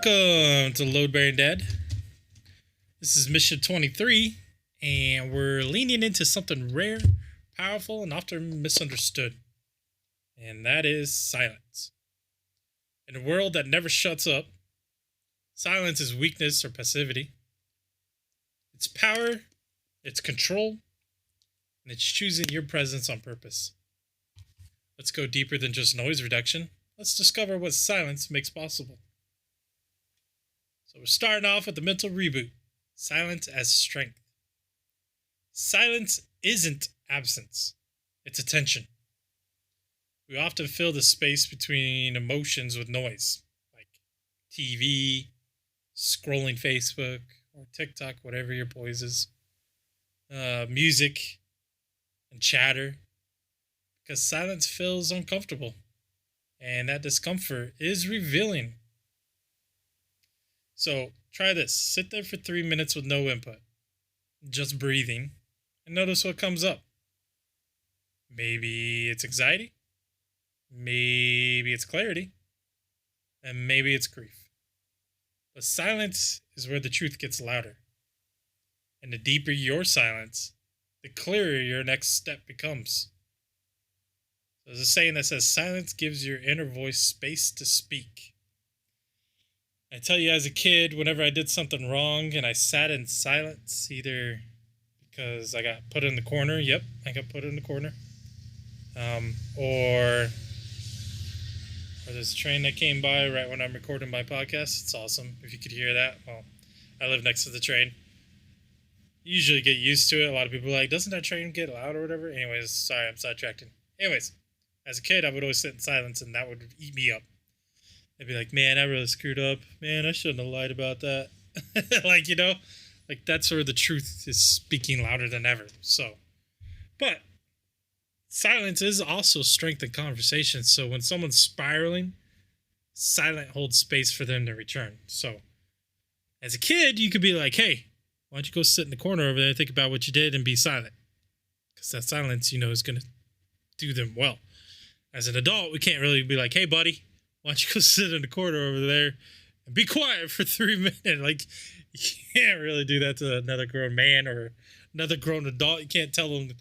Welcome to Load Bearing Dead. This is mission 23, and we're leaning into something rare, powerful, and often misunderstood. And that is silence. In a world that never shuts up, silence is weakness or passivity. It's power, it's control, and it's choosing your presence on purpose. Let's go deeper than just noise reduction. Let's discover what silence makes possible. So we're starting off with the mental reboot. Silence as strength. Silence isn't absence. It's attention. We often fill the space between emotions with noise, like TV, scrolling Facebook, or TikTok, whatever your poise is, music, and chatter, because silence feels uncomfortable, and that discomfort is revealing. So try this. Sit there for 3 minutes with no input, just breathing, and notice what comes up. Maybe it's anxiety, maybe it's clarity, and maybe it's grief. But silence is where the truth gets louder. And the deeper your silence, the clearer your next step becomes. So there's a saying that says, silence gives your inner voice space to speak. I tell you, as a kid, whenever I did something wrong and I sat in silence, either because I got put in the corner, yep, I got put in the corner, or there's a train that came by right when I'm recording my podcast. It's awesome. If you could hear that, well, I live next to the train. You usually get used to it. A lot of people are like, doesn't that train get loud or whatever? Anyways, sorry, I'm sidetracking. Anyways, as a kid, I would always sit in silence, and that would eat me up. I'd be like, man, I really screwed up. Man, I shouldn't have lied about that. Like that's where the truth is speaking louder than ever. So, but silence is also strength in conversation. So when someone's spiraling, silent holds space for them to return. So as a kid, you could be like, hey, why don't you go sit in the corner over there, think about what you did, and be silent? Because that silence, is going to do them well. As an adult, we can't really be like, hey, buddy, why don't you go sit in the corner over there and be quiet for 3 minutes? Like, you can't really do that to another grown man or another grown adult. You can't tell them,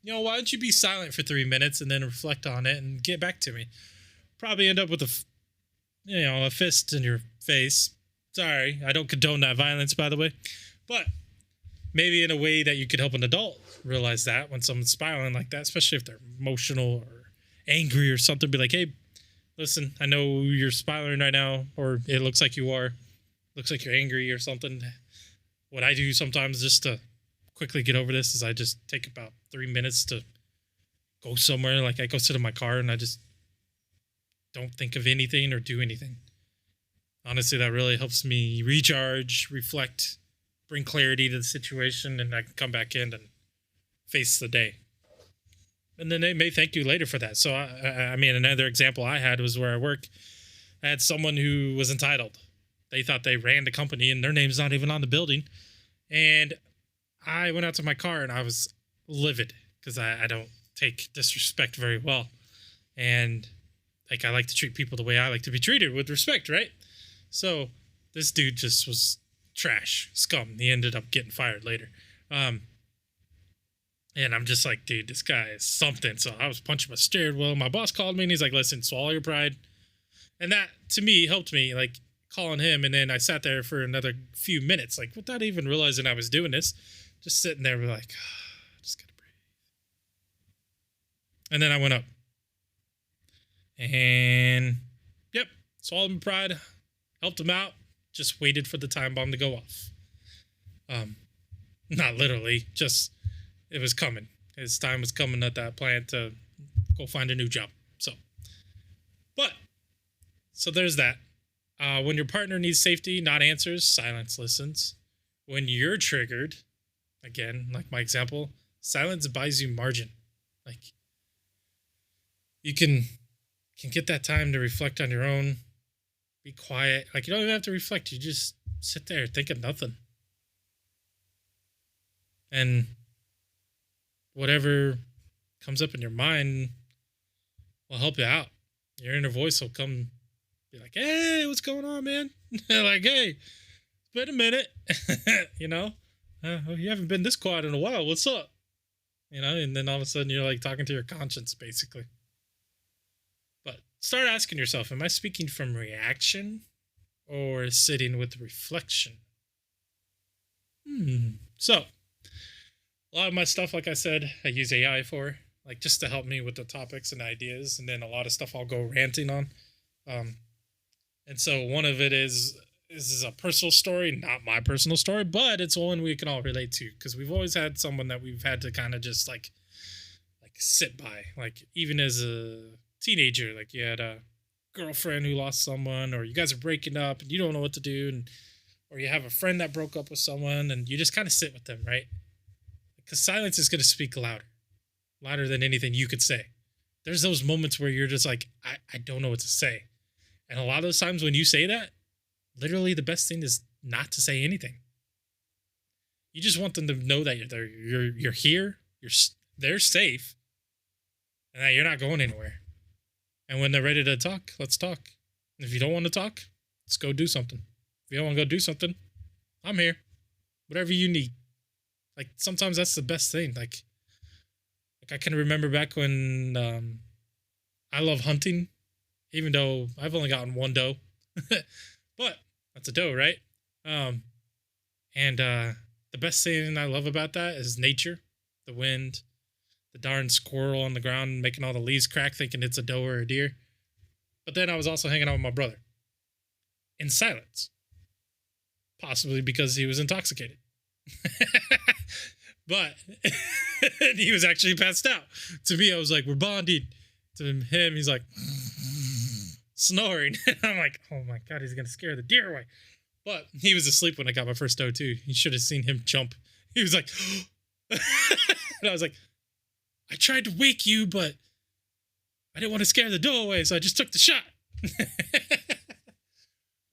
why don't you be silent for 3 minutes and then reflect on it and get back to me? Probably end up with a fist in your face. Sorry, I don't condone that violence, by the way. But maybe in a way that you could help an adult realize that when someone's spiraling like that, especially if they're emotional or angry or something, be like, hey, listen, I know you're spiraling right now, or it looks like you are. Looks like you're angry or something. What I do sometimes just to quickly get over this is I just take about 3 minutes to go somewhere. Like I go sit in my car and I just don't think of anything or do anything. Honestly, that really helps me recharge, reflect, bring clarity to the situation, and I can come back in and face the day. And then they may thank you later for that. So, I mean, another example I had was where I work. I had someone who was entitled. They thought they ran the company, and their name's not even on the building. And I went out to my car, and I was livid because I don't take disrespect very well. And, I like to treat people the way I like to be treated, with respect, right? So, this dude just was trash, scum. He ended up getting fired later. And I'm just like, dude, this guy is something. So I was punching my steering wheel. My boss called me and he's like, listen, swallow your pride. And that, to me, helped me, like, calling him. And then I sat there for another few minutes, like, without even realizing I was doing this. Just sitting there, like, just gotta breathe. And then I went up. And, yep, swallowed my pride. Helped him out. Just waited for the time bomb to go off. Not literally, just... it was coming. His time was coming at that plant to go find a new job. So there's that. When your partner needs safety, not answers, silence listens. When you're triggered, again, like my example, silence buys you margin. Like, you can get that time to reflect on your own, be quiet. Like, you don't even have to reflect. You just sit there, think of nothing. And whatever comes up in your mind will help you out. Your inner voice will come Be like, hey, what's going on, man? Like, hey, it's been a minute. You know, you haven't been this quiet in a while. What's up? You know, and then all of a sudden you're like talking to your conscience, basically. But start asking yourself, am I speaking from reaction or sitting with reflection? So, a lot of my stuff, like I said, I use AI for, like, just to help me with the topics and ideas, and then a lot of stuff I'll go ranting on. And so one of it is a personal story, not my personal story, but it's one we can all relate to, because we've always had someone that we've had to kind of just like sit by, like even as a teenager, like you had a girlfriend who lost someone, or you guys are breaking up and you don't know what to do, and or you have a friend that broke up with someone and you just kind of sit with them, right? Because silence is going to speak louder than anything you could say. There's those moments where you're just like, I don't know what to say. And a lot of those times when you say that, literally the best thing is not to say anything. You just want them to know that you're here, they're safe, and that you're not going anywhere. And when they're ready to talk, let's talk. And if you don't want to talk, let's go do something. If you don't want to go do something, I'm here. Whatever you need. Like, sometimes that's the best thing. Like I can remember back when I love hunting, even though I've only gotten one doe. But that's a doe, right? And the best thing I love about that is nature, the wind, the darn squirrel on the ground making all the leaves crack thinking it's a doe or a deer. But then I was also hanging out with my brother in silence, possibly because he was intoxicated. But he was actually passed out. To me, I was like, we're bonding. To him, he's like snoring. I'm like, oh my God, he's going to scare the deer away. But he was asleep when I got my first doe too. You should have seen him jump. He was like, and I was like, I tried to wake you, but I didn't want to scare the doe away, so I just took the shot.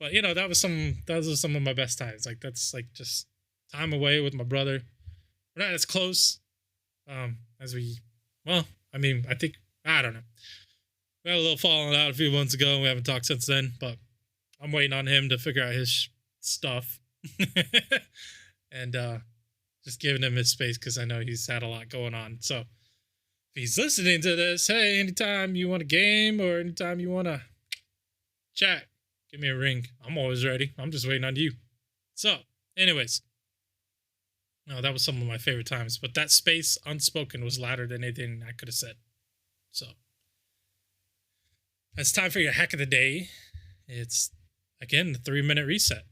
But you know, that was some of my best times. Like, that's like just time away with my brother. We're not as close as we, well, I mean, I don't know. We had a little falling out a few months ago, and we haven't talked since then, but I'm waiting on him to figure out his stuff. And just giving him his space, because I know he's had a lot going on. So if he's listening to this, hey, anytime you want a game or anytime you want to chat, give me a ring. I'm always ready. I'm just waiting on you. So, anyways. No, that was some of my favorite times. But that space, unspoken, was louder than anything I could have said. So, it's time for your hack of the day. It's, again, the 3-minute reset.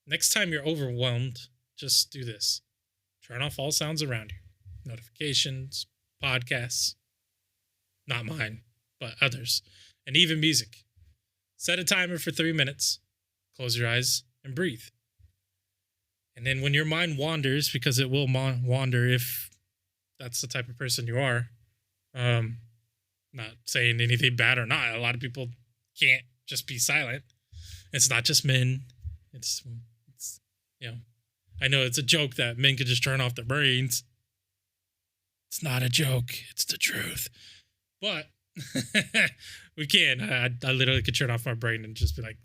Next time you're overwhelmed, just do this. Turn off all sounds around you. Notifications, podcasts. Not mine, but others. And even music. Set a timer for 3 minutes. Close your eyes and breathe. And then when your mind wanders, because it will wander if that's the type of person you are, not saying anything bad or not. A lot of people can't just be silent. It's not just men. It's you know, I know it's a joke that men could just turn off their brains. It's not a joke. It's the truth. But we can. I literally could turn off my brain and just be like,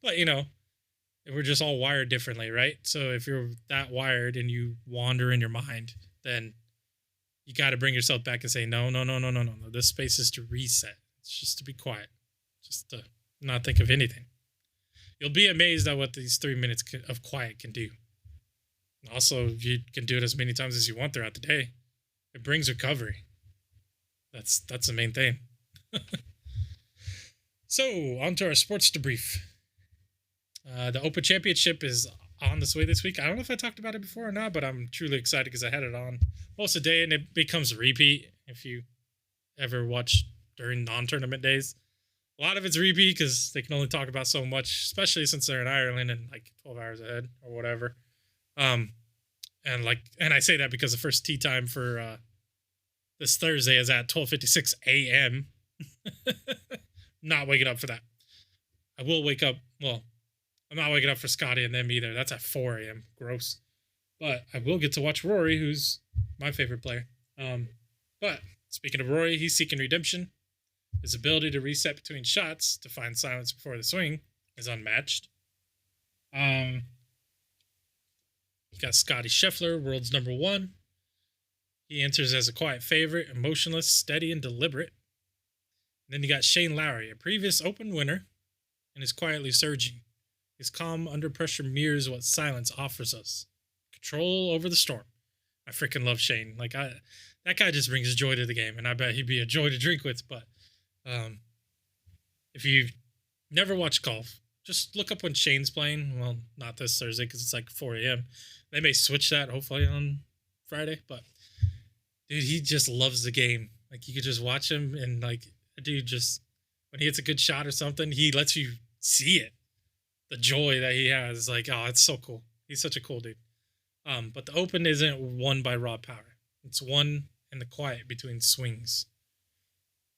But, you know, we're just all wired differently, right? So if you're that wired and you wander in your mind, then you got to bring yourself back and say, no. This space is to reset. It's just to be quiet. Just to not think of anything. You'll be amazed at what these 3 minutes of quiet can do. Also, you can do it as many times as you want throughout the day. It brings recovery. That's the main thing. So, on to our sports debrief. The Open Championship is on this way this week. I don't know if I talked about it before or not, but I'm truly excited because I had it on most of the day, and it becomes a repeat if you ever watch during non-tournament days. A lot of it's repeat because they can only talk about so much, especially since they're in Ireland and like 12 hours ahead or whatever. And I say that because the first tee time for this Thursday is at 12:56 a.m. Not waking up for that. I will wake up. Well, I'm not waking up for Scotty and them either. That's at 4 a.m. Gross. But I will get to watch Rory, who's my favorite player. But speaking of Rory, he's seeking redemption. His ability to reset between shots to find silence before the swing is unmatched. You got Scotty Scheffler, world's number one. He enters as a quiet favorite, emotionless, steady, and deliberate. And then you got Shane Lowry, a previous Open winner, and is quietly surging. His calm under pressure mirrors what silence offers us. Control over the storm. I freaking love Shane. That guy just brings joy to the game, and I bet he'd be a joy to drink with. But if you've never watched golf, just look up when Shane's playing. Well, not this Thursday because it's like 4 a.m. They may switch that hopefully on Friday, but dude, he just loves the game. Like, you could just watch him, and like, dude, just when he hits a good shot or something, he lets you see it. The joy that he has is like, oh, it's so cool. He's such a cool dude. But the Open isn't won by raw power. It's won in the quiet between swings.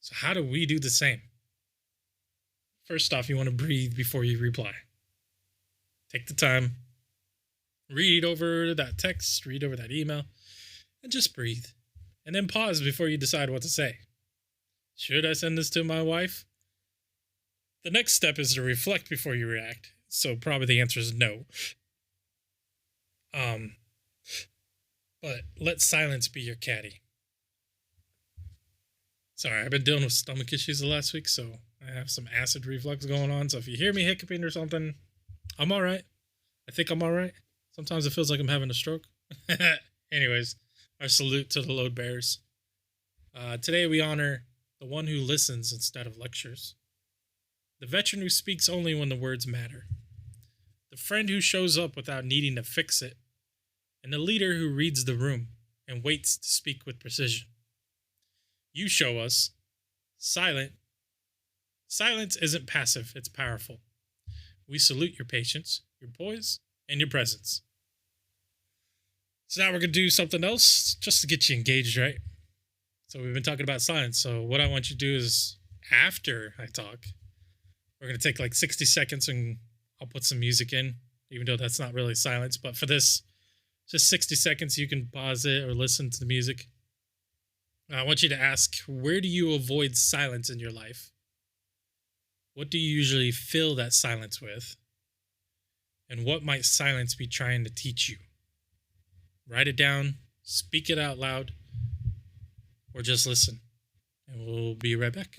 So how do we do the same? First off, you want to breathe before you reply. Take the time. Read over that text, read over that email, and just breathe. And then pause before you decide what to say. Should I send this to my wife? The next step is to reflect before you react. So probably the answer is no. But let silence be your caddy. Sorry, I've been dealing with stomach issues the last week, so I have some acid reflux going on. So if you hear me hiccuping or something, I'm all right. I think I'm all right. Sometimes it feels like I'm having a stroke. Anyways, our salute to the load bearers. Today we honor the one who listens instead of lectures. The veteran who speaks only when the words matter. The friend who shows up without needing to fix it. And the leader who reads the room and waits to speak with precision. You show us silence isn't passive, it's powerful. We salute your patience, your poise, and your presence. So now we're going to do something else just to get you engaged, right? So we've been talking about silence. So what I want you to do is, after I talk, we're going to take like 60 seconds and I'll put some music in, even though that's not really silence. But for this, just 60 seconds, you can pause it or listen to the music. I want you to ask, where do you avoid silence in your life? What do you usually fill that silence with? And what might silence be trying to teach you? Write it down, speak it out loud, or just listen. And we'll be right back.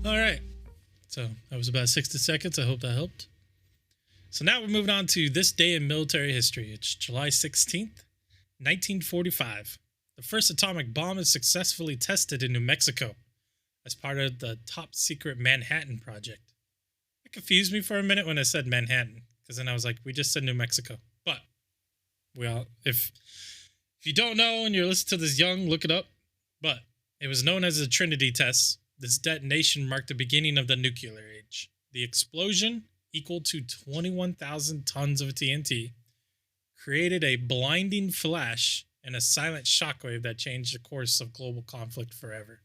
All right. So that was about 60 seconds. I hope that helped. So now we're moving on to this day in military history. It's July 16th, 1945. The first atomic bomb is successfully tested in New Mexico as part of the top secret Manhattan Project. It confused me for a minute when I said Manhattan, because then I was like, we just said New Mexico. But, well, if you don't know and you're listening to this young, look it up. But it was known as the Trinity test. This detonation marked the beginning of the nuclear age. The explosion, equal to 21,000 tons of TNT, created a blinding flash and a silent shockwave that changed the course of global conflict forever.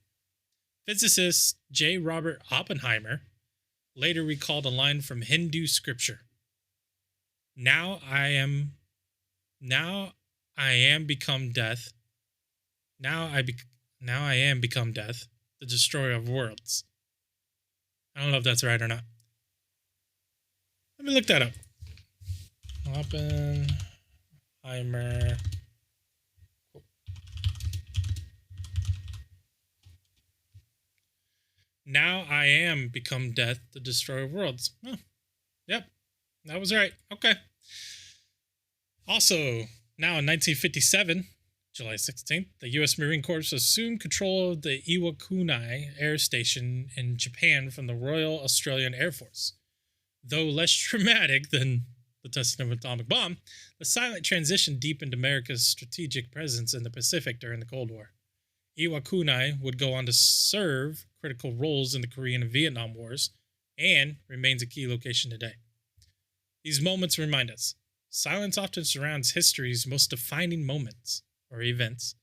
Physicist J. Robert Oppenheimer later recalled a line from Hindu scripture. Now I am become death. Now I am become death, the destroyer of worlds. I don't know if that's right or not. Let me look that up. Oppenheimer. Now I am become death, the destroyer of worlds. Oh, yep, that was right. Okay. Also, now in 1957, July 16th, the U.S. Marine Corps assumed control of the Iwakuni Air Station in Japan from the Royal Australian Air Force. Though less dramatic than the testing of an atomic bomb, the silent transition deepened America's strategic presence in the Pacific during the Cold War. Iwakuni would go on to serve critical roles in the Korean and Vietnam Wars and remains a key location today. These moments remind us, silence often surrounds history's most defining moments or events.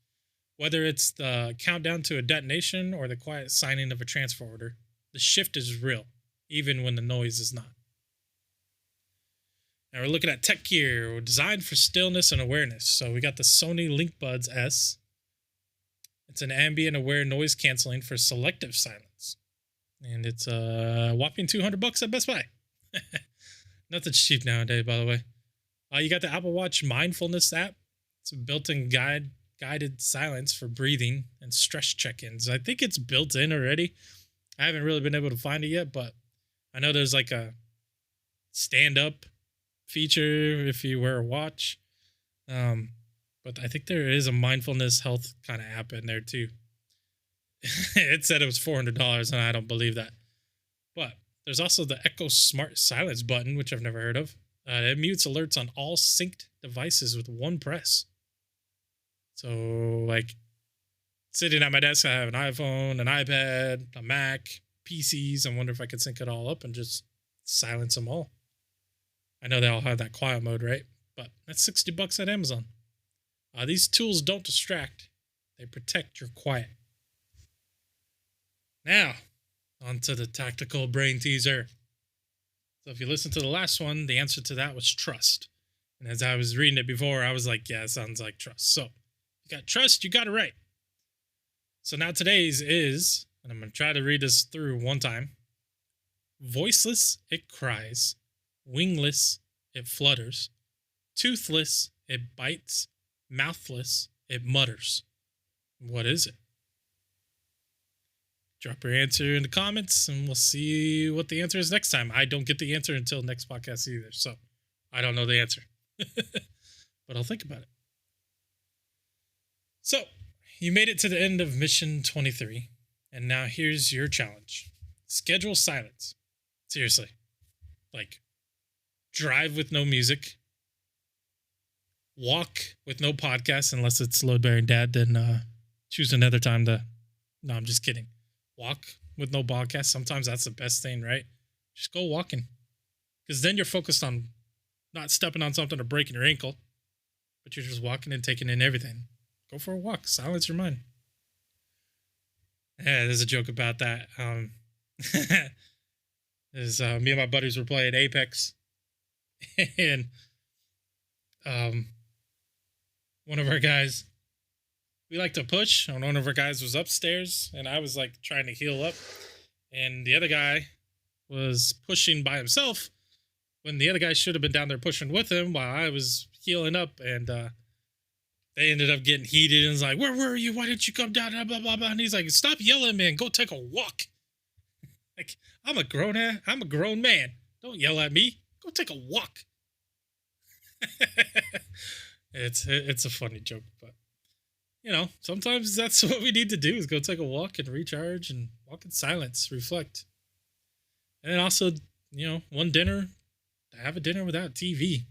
Whether it's the countdown to a detonation or the quiet signing of a transfer order, the shift is real, even when the noise is not. Now we're looking at tech gear designed for stillness and awareness. So we got the Sony LinkBuds S. It's an ambient aware noise canceling for selective silence. And it's a whopping $200 at Best Buy. Nothing's cheap nowadays, by the way. You got the Apple Watch Mindfulness app. It's a built-in guided silence for breathing and stress check-ins. I think it's built in already. I haven't really been able to find it yet, but I know there's like a stand-up feature if you wear a watch. But I think there is a mindfulness health kind of app in there too. It said it was $400, and I don't believe that. But there's also the Echo Smart Silence button, which I've never heard of. It mutes alerts on all synced devices with one press. So, like, sitting at my desk, I have an iPhone, an iPad, a Mac, PCs. I wonder if I could sync it all up and just silence them all. I know they all have that quiet mode, right? But that's $60 at Amazon. These tools don't distract. They protect your quiet. Now, on to the tactical brain teaser. So if you listen to the last one, the answer to that was trust. And as I was reading it before, I was like, yeah, it sounds like trust. So, you got trust, you got it right. So now today's is, and I'm going to try to read this through one time. Voiceless, it cries. Wingless, it flutters. Toothless, it bites. Mouthless, it mutters. What is it? Drop your answer in the comments, and we'll see what the answer is next time. I don't get the answer until next podcast either, so I don't know the answer. But I'll think about it. So, you made it to the end of Mission 23, and now here's your challenge. Schedule silence. Seriously. Like, drive with no music. Walk with no podcast, unless it's Load Bearing Dad, then choose another time to... No, I'm just kidding. Walk with no podcast. Sometimes that's the best thing, right? Just go walking. Because then you're focused on not stepping on something or breaking your ankle, but you're just walking and taking in everything. Go for a walk. Silence your mind. Yeah, there's a joke about that. Me and my buddies were playing Apex, and one of our guys, we like to push, and one of our guys was upstairs, and I was like trying to heal up, and the other guy was pushing by himself when the other guy should have been down there pushing with him while I was healing up, and they ended up getting heated, and was like, where were you? Why didn't you come down? Blah, blah, blah. And he's like, stop yelling, man. Go take a walk. Like, I'm a grown man. Don't yell at me. Go take a walk. It's a funny joke, but you know, sometimes that's what we need to do is go take a walk and recharge and walk in silence, reflect. And then also, you know, have a dinner without TV.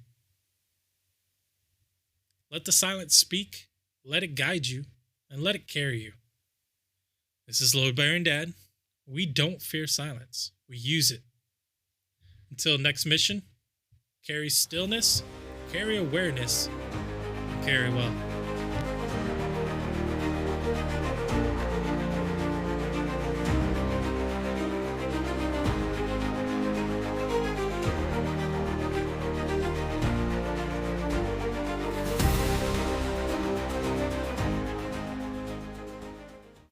Let the silence speak, let it guide you, and let it carry you. This is Load Bearing Dad. We don't fear silence. We use it. Until next mission, carry stillness, carry awareness, and carry well.